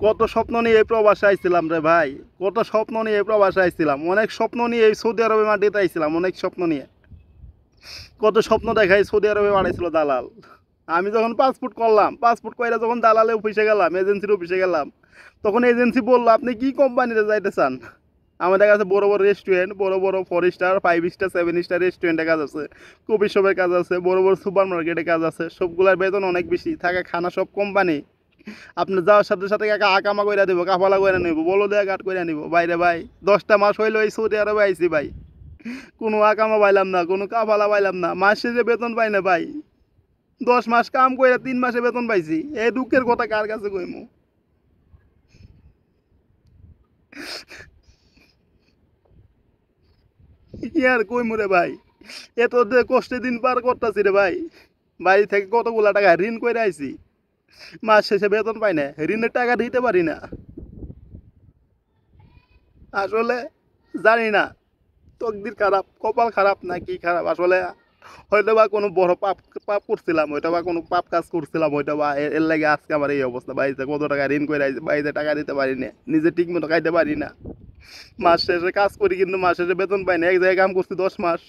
কত স্বপ্ন নিয়ে এই প্রবাসে আইছিলাম রে ভাই, কত স্বপ্ন নিয়ে এই প্রবাসে আইছিলাম, অনেক স্বপ্ন নিয়ে এই সৌদি আরবে মাটিতে আইছিলাম, অনেক স্বপ্ন নিয়ে। কত স্বপ্ন দেখাই সৌদি আরবে পাঠাইছিল দালাল। আমি যখন পাসপোর্ট করলাম, পাসপোর্ট কইরা যখন দালালে অফিসে গেলাম, এজেন্সির অফিসে গেলাম, তখন এজেন্সি বললো আপনি কি কোম্পানিতে যাইতে চান। আমাদের কাছে বড় বড় রেস্টুরেন্ট, বড় বড় 4 স্টার 5 স্টার 7 স্টার রেস্টুরেন্টে কাজ আছে, কফি শপের কাজ আছে, বড় বড় সুপার মার্কেটে কাজ আছে, সবগুলার বেতন অনেক বেশি, থাকা খানা সব কোম্পানি। আপনি যাওয়ার সাথে সাথে কাকা আকামা কইরা দিব, কাফালা কইরা নিব, বলো দেয়া কাট কইরা নিব। বাইরে ভাই 10টা মাস হইলো এই সৌদি আরবে আইছি ভাই, কোনো আকামা পাইলাম না, কোনো কাফালা পাইলাম না, মাস শেষে বেতন পাই না ভাই। 10 মাস কাম কইরা 3 মাসে বেতন পাইছি, এই দুঃখের কথা কার কাছে কইমু। কি আর কইমু রে ভাই, এত কষ্টে দিন পার করতেছি রে ভাই। বাড়ি থেকে কতগুলা টাকা ঋণ কইরা আইছি, মাস শেষে বেতন পাই না, ঋণের টাকা দিতে পারি না। আসলে জানি না তকদির খারাপ, কপাল খারাপ না কি খারাপ আসলে। হয়তো বা কোনো বড় পাপ পাপ করছিলাম, হয়তো বা কোনো পাপ কাজ করছিলাম, হয়তো বা এর লাগে আজকে আমার এই অবস্থা। বাড়িতে কত টাকা ঋণ করে আইছি, বাড়িতে টাকা দিতে পারি না, নিজে ঠিক মতো খাইতে পারি না। মাস শেষে কাজ করি কিন্তু মাস শেষে বেতন পাই না। এক জায়গায় কাম করছি 10 মাস,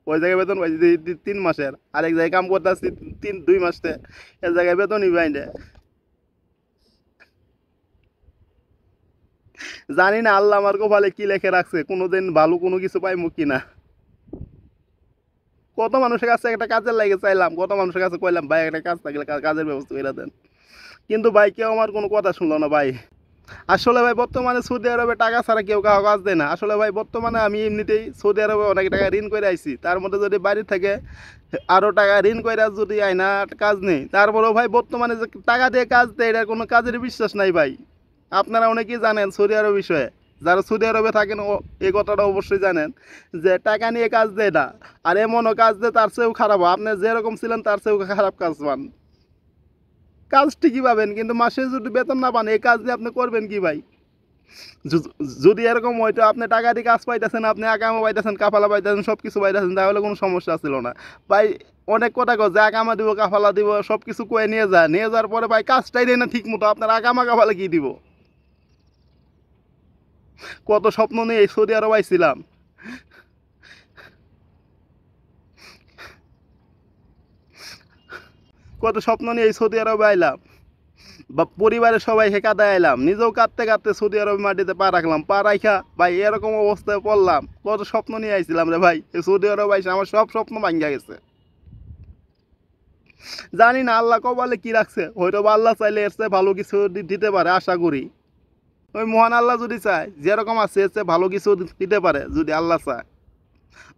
ওই জায়গায় বেতন পাইছি 3 মাসের, আরেক জায়গায় কাম করতে আসছি 2 মাসে, এক জায়গায় বেতনই পাই না। জানি না আল্লাহ আমার কপালে কি লেখে রাখছে, কোনোদিন ভালো কোনো কিছু পাইমু কিনা। কত মানুষের কাছে একটা কাজের লাগে চাইলাম, কত মানুষের কাছে কইলাম ভাই একটা কাজ থাকলে কাজের ব্যবস্থা করে দেন, কিন্তু ভাই কেউ আমার কোনো কথা শুনলো না ভাই। আসলে ভাই বর্তমানে সৌদি আরবে টাকা ছাড়া কেউ কাউ কাজ দেয় না। আসলে ভাই বর্তমানে আমি এমনিতেই সৌদি আরবে অনেক টাকা ঋণ করে আইছি, তার মধ্যে যদি বাড়ি থেকে আরও টাকা ঋণ করে যদি আইনা কাজ নেই, তারপরেও ভাই বর্তমানে যে টাকা দিয়ে কাজ দেয় এটার কোনো কাজের বিশ্বাস নাই ভাই। আপনারা অনেকেই জানেন সৌদি আরব বিষয়ে, যারা সৌদি আরবে থাকেন এই কথাটা অবশ্যই জানেন যে টাকা নিয়ে কাজ দেয় না, আর এমনও কাজ দেয় তার চেয়েও খারাপ, আপনি যেরকম ছিলেন তার চেয়েও খারাপ কাজ পান। কাজ ঠিকই পাবেন কিন্তু মাসে যদি বেতন না পান এই কাজ দিয়ে আপনি করবেন কি ভাই। যদি এরকম হয়তো আপনি টাকা দিয়ে কাজ পাইতেছেন, আপনি আকামা পাইতেছেন, কাফালা পাইতেছেন, সব কিছু পাইতেছেন, তাহলে কোনো সমস্যা ছিল না ভাই। অনেক কথা কয় যে আকামা দিব, কাফালা দিব, সব কিছু কয়ে নিয়ে যায়, নিয়ে যাওয়ার পরে ভাই কাজটাই দেয় না ঠিক মতো, আপনার আকামা কাফালা কি দিব। কত স্বপ্ন নিয়ে এই সৌদি আরব আইছিলাম, কত স্বপ্ন নিয়ে এই সৌদি আরবে আইলাম, বা পরিবারের সবাইকে কাঁদায় আইলাম, নিজেও কাঁদতে কাঁদতে সৌদি আরব মাটিতে পা রাখলাম, পা রাখা ভাই এরকম অবস্থায় পড়লাম। কত স্বপ্ন নিয়ে আইছিলাম রে ভাই, এই সৌদি আরব আইসে আমার সব স্বপ্ন ভাঙ্গা গেছে। জানি না আল্লাহ কপালে কি রাখছে, হয়তো বা আল্লাহ চাইলে এর চেয়ে ভালো কিছু দিতে পারে, আশা করি। ওই মহান আল্লাহ যদি চায়, যেরকম আছে এর চেয়ে ভালো কিছু দিতে পারে যদি আল্লাহ চায়।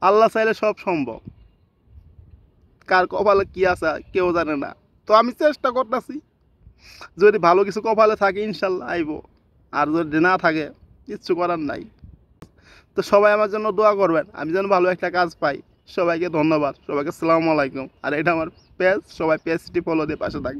আল্লাহ চাইলে সব সম্ভব, কার কপালে কি আছে কেউ জানে না। তো আমি চেষ্টা করতেছি, যদি ভালো কিছু কপালে থাকে ইনশাল্লাহ আইব, আর যদি না থাকে কিচ্ছু করার নাই। তো সবাই আমার জন্য দোয়া করবেন, আমি যেন ভালো একটা কাজ পাই। সবাইকে ধন্যবাদ, সবাইকে আসসালামু আলাইকুম। আর এটা আমার পেজ, সবাই পেজটি ফলো দিয়ে পাশে থাকবেন।